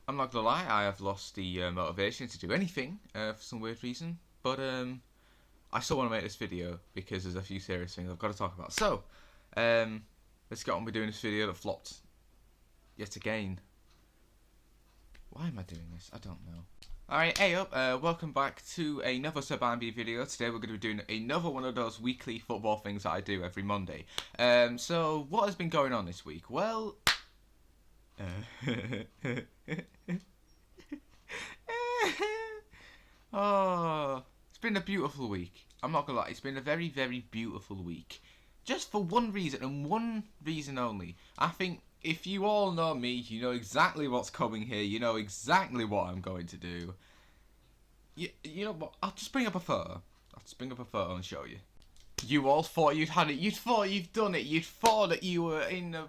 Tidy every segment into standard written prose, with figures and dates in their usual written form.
I'm not gonna lie, I have lost the motivation to do anything for some weird reason. But I still want to make this video because there's a few serious things I've got to talk about. So, let's get on with doing this video that flopped yet again. Why am I doing this? I don't know. Alright, hey up, welcome back to another Sub-Ambi video. Today we're going to be doing another one of those weekly football things that I do every Monday. So, what has been going on this week? Well... oh, it's been a beautiful week. I'm not gonna lie, it's been a very, very beautiful week. Just for one reason, and one reason only. I think if you all know me, you know exactly what's coming here. You know exactly what I'm going to do. You know what? I'll just bring up a photo. I'll just bring up a photo and show you. You all thought you'd had it. You thought you'd done it. You thought that you were in a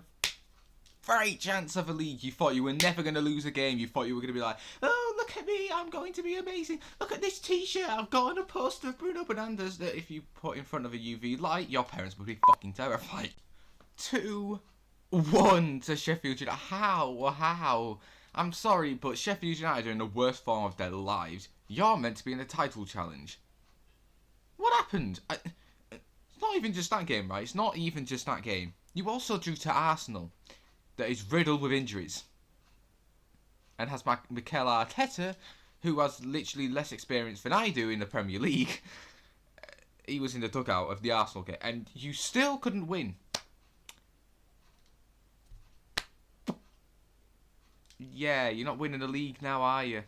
great chance of a league. You thought you were never going to lose a game. You thought you were going to be like, oh, look at me, I'm going to be amazing. Look at this t-shirt, I've got on a poster of Bruno Fernandes that if you put in front of a UV light, your parents would be fucking terrified. 2-1 to Sheffield United. How? I'm sorry, but Sheffield United are in the worst form of their lives. You're meant to be in a title challenge. What happened? It's not even just that game, right? It's not even just that game. You also drew to Arsenal, that is riddled with injuries, and has Mikel Arteta, who has literally less experience than I do in the Premier League. He was in the dugout of the Arsenal game, and you still couldn't win. Yeah, you're not winning the league now, are you?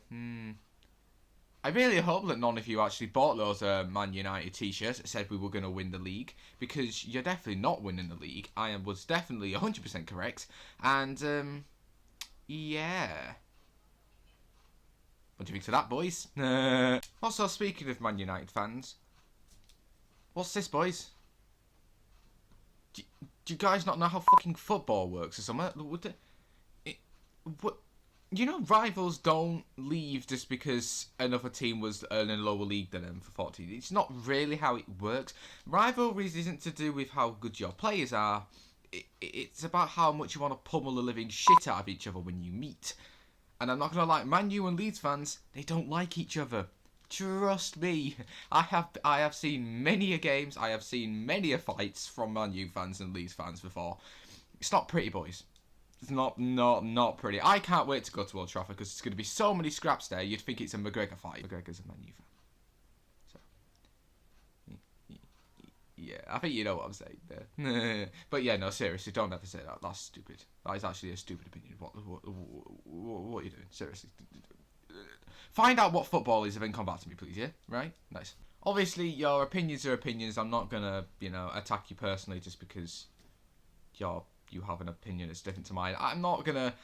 I really hope that none of you actually bought those Man United t-shirts that said we were going to win the league, because you're definitely not winning the league. I was definitely 100% correct, and yeah. What do you think to that, boys? Also, speaking of Man United fans, what's this, boys? Do you guys not know how fucking football works or something? What? You know, rivals don't leave just because another team was in a lower league than them for 14. It's not really how it works. Rivalries isn't to do with how good your players are. It's about how much you want to pummel the living shit out of each other when you meet. And I'm not going to lie, Man U and Leeds fans, they don't like each other. Trust me. I have seen many a games, I have seen many a fights from Man U fans and Leeds fans before. It's not pretty, boys. It's not pretty. I can't wait to go to Old Trafford because there's going to be so many scraps there. You'd think it's a McGregor fight. McGregor's a Man U fan. So, yeah, I think you know what I'm saying there. But yeah, no, seriously, don't ever say that. That's stupid. That is actually a stupid opinion. What are you doing? Seriously. Find out what football is and then come back to me, please, yeah? Right? Nice. Obviously, your opinions are opinions. I'm not going to, attack you personally just because you have an opinion that's different to mine. I'm not gonna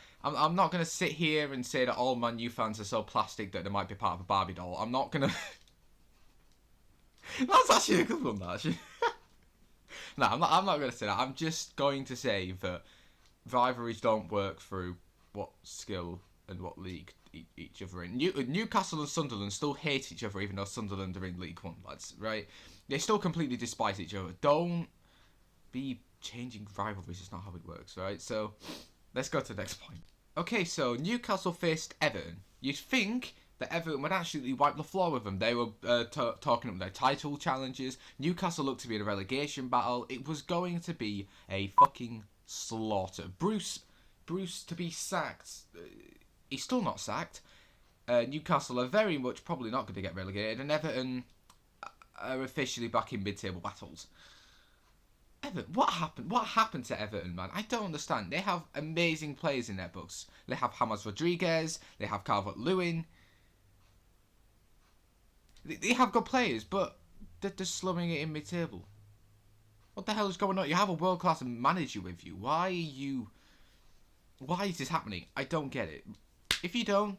sit here and say that all Man U fans are so plastic that they might be part of a Barbie doll. I'm not gonna. That's actually a good one, that actually. No, I'm not gonna say that. I'm just going to say that rivalries don't work through what skill and what league each other in. Newcastle and Sunderland still hate each other, even though Sunderland are in League One, lads. Right? They still completely despise each other. Don't be changing rivalries, is not how it works, right? So, let's go to the next point. Okay, so Newcastle faced Everton. You'd think that Everton would actually wipe the floor with them. They were talking up their title challenges. Newcastle looked to be in a relegation battle. It was going to be a fucking slaughter. Bruce to be sacked. He's still not sacked. Newcastle are very much probably not going to get relegated, and Everton are officially back in mid-table battles. Everton, what happened? What happened to Everton, man? I don't understand. They have amazing players in their books. They have James Rodriguez. They have Calvert-Lewin. They have good players, but they're just slumming it in mid-table. What the hell is going on? You have a world-class manager with you. Why is this happening? I don't get it. If you don't,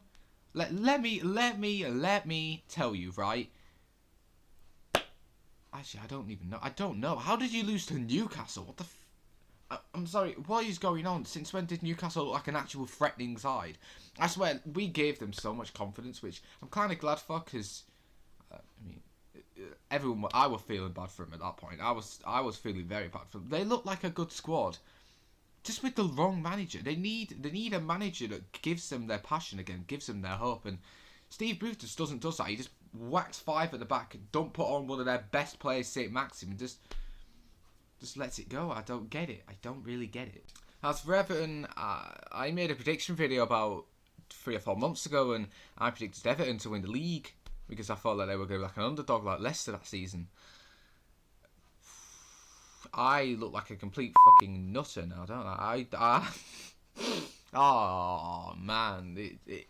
let me tell you, right? Actually, I don't even know. I don't know. How did you lose to Newcastle? What the I'm sorry, what is going on? Since when did Newcastle look like an actual threatening side? I swear, we gave them so much confidence, which I'm kind of glad for, because, I was feeling bad for them at that point. I was feeling very bad for them. They looked like a good squad. just with the wrong manager. They need a manager that gives them their passion again, gives them their hope. And Steve Bruce just does that. He just whacks 5 at the back and don't put on one of their best players, St. Maxim, and just lets it go. I don't get it. I don't really get it. As for Everton, I made a prediction video about 3 or 4 months ago, and I predicted Everton to win the league because I thought that they were going to be like an underdog like Leicester that season. I look like a complete fucking nutter now, don't I? Oh man, it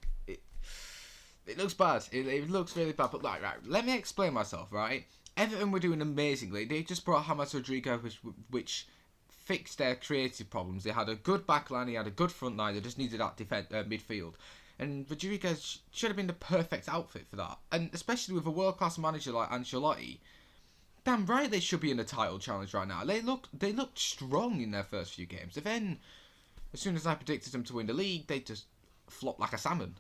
looks bad. It looks really bad. But right, let me explain myself. Right, Everton were doing amazingly. They just brought James Rodriguez, which fixed their creative problems. They had a good back line. He had a good front line. They just needed that midfield. And Rodriguez should have been the perfect outfit for that. And especially with a world-class manager like Ancelotti, damn right they should be in the title challenge right now. They looked strong in their first few games. And then, as soon as I predicted them to win the league, they just flopped like a salmon.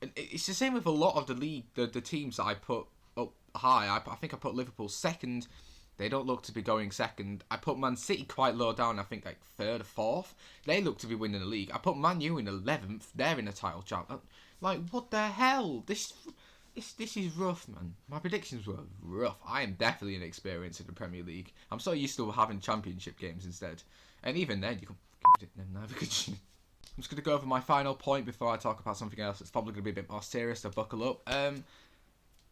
And it's the same with a lot of the league, the teams that I put up high. I think I put Liverpool second. They don't look to be going second. I put Man City quite low down, I think like 3rd or 4th. They look to be winning the league. I put Man U in 11th. They're in the title challenge. Like, what the hell? This is rough, man. My predictions were rough. I am definitely inexperienced in the Premier League. I'm so used to having championship games instead. And even then, you can predict them now because I'm just going to go over my final point before I talk about something else that's probably going to be a bit more serious, so buckle up.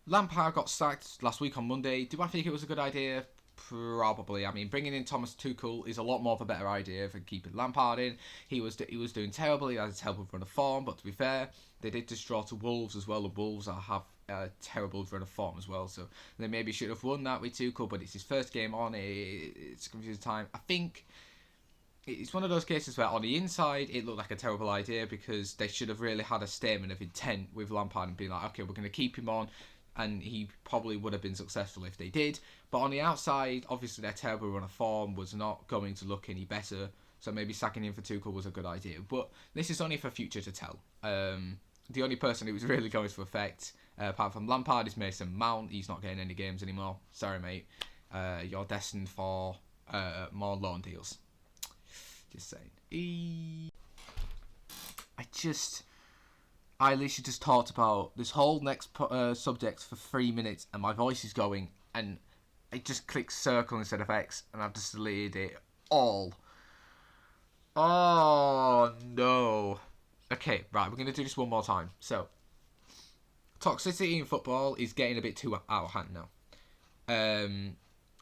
Lampard got sacked last week on Monday. Do I think it was a good idea? Probably. I mean, bringing in Thomas Tuchel is a lot more of a better idea than keeping Lampard in. He was doing terrible. He had a terrible run of form, but to be fair, they did just draw to Wolves as well. The Wolves have a terrible run of form as well, so they maybe should have won that with Tuchel, but it's his first game on. It's confusing time. I think it's one of those cases where on the inside it looked like a terrible idea because they should have really had a statement of intent with Lampard and be like, okay, we're going to keep him on. And he probably would have been successful if they did. But on the outside, obviously their terrible run of form was not going to look any better. So maybe sacking him for Tuchel was a good idea. But this is only for future to tell. The only person who was really going to affect, apart from Lampard, is Mason Mount. He's not getting any games anymore. Sorry, mate. You're destined for more loan deals. Just saying. I literally just talked about this whole next subject for 3 minutes and my voice is going and I just clicked circle instead of X and I've just deleted it all. Oh no. Okay, right, we're going to do this one more time. So, toxicity in football is getting a bit too out of hand now.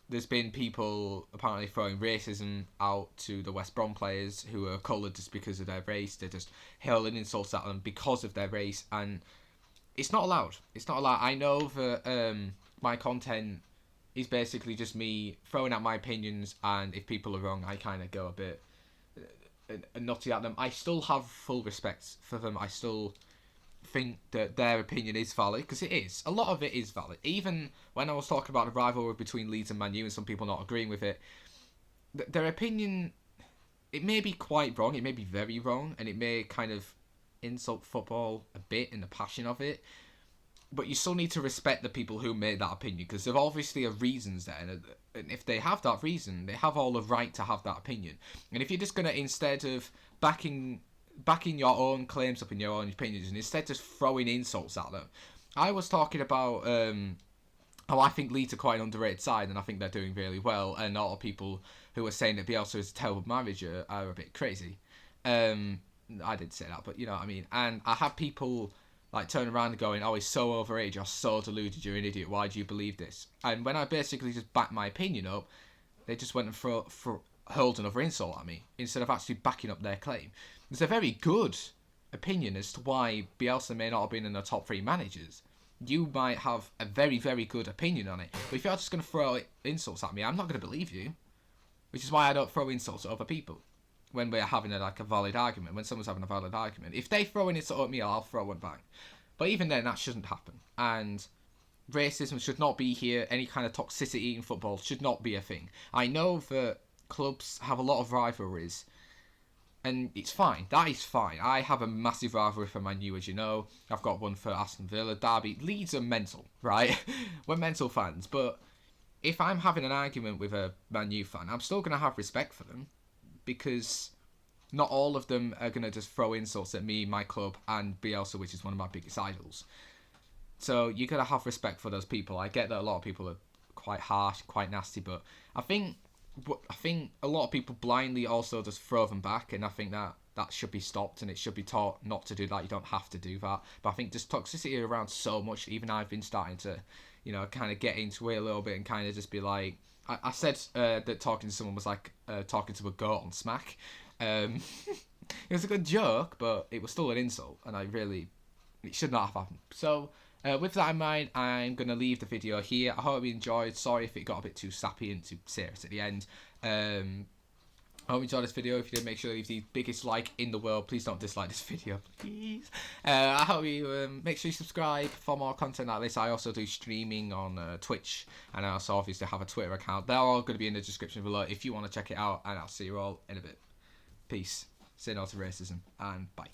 There's been people apparently throwing racism out to the West Brom players who are coloured just because of their race. They're just hurling insults at them because of their race, and it's not allowed. It's not allowed. I know that my content is basically just me throwing out my opinions, and if people are wrong, I kind of go a bit nutty at them. I still have full respect for them. I still think that their opinion is valid, because it is. A lot of it is valid. Even when I was talking about the rivalry between Leeds and Man U and some people not agreeing with it, their opinion, it may be quite wrong, it may be very wrong, and it may kind of insult football a bit in the passion of it, but you still need to respect the people who made that opinion, because there obviously are reasons there, and if they have that reason, they have all the right to have that opinion. And if you're just going to, instead of backing your own claims up in your own opinions and instead just throwing insults at them. I was talking about how I think Leeds are quite an underrated side and I think they're doing really well, and a lot of people who are saying that Bielsa is a terrible manager are a bit crazy. I didn't say that, but you know what I mean. And I have people like turn around and going, oh, he's so overrated, you're so deluded, you're an idiot, why do you believe this? And when I basically just backed my opinion up, they just went and hurled another insult at me instead of actually backing up their claim. There's a very good opinion as to why Bielsa may not have been in the top 3 managers. You might have a very, very good opinion on it. But if you're just going to throw insults at me, I'm not going to believe you. Which is why I don't throw insults at other people when we're having a valid argument, when someone's having a valid argument. If they throw an insult at me, I'll throw one back. But even then, that shouldn't happen. And racism should not be here. Any kind of toxicity in football should not be a thing. I know that clubs have a lot of rivalries, and it's fine. That is fine. I have a massive rivalry for Man U, as you know. I've got one for Aston Villa, Derby. Leeds are mental, right? We're mental fans. But if I'm having an argument with a Man U fan, I'm still going to have respect for them. Because not all of them are going to just throw insults at me, my club, and Bielsa, which is one of my biggest idols. So you got to have respect for those people. I get that a lot of people are quite harsh, quite nasty, but I think a lot of people blindly also just throw them back, and I think that should be stopped, and it should be taught not to do that. You don't have to do that. But I think just toxicity around so much, even I've been starting to, kind of get into it a little bit and kind of just be like, I said that talking to someone was like talking to a goat on Smack. It was a good joke, but it was still an insult, and it should not have happened. So with that in mind, I'm going to leave the video here. I hope you enjoyed. Sorry if it got a bit too sappy and too serious at the end. I hope you enjoyed this video. If you did, make sure to leave the biggest like in the world. Please don't dislike this video, please. I hope you make sure you subscribe for more content like this. I also do streaming on Twitch, and I also obviously have a Twitter account. They're all going to be in the description below if you want to check it out, and I'll see you all in a bit. Peace. Say no to racism, and bye.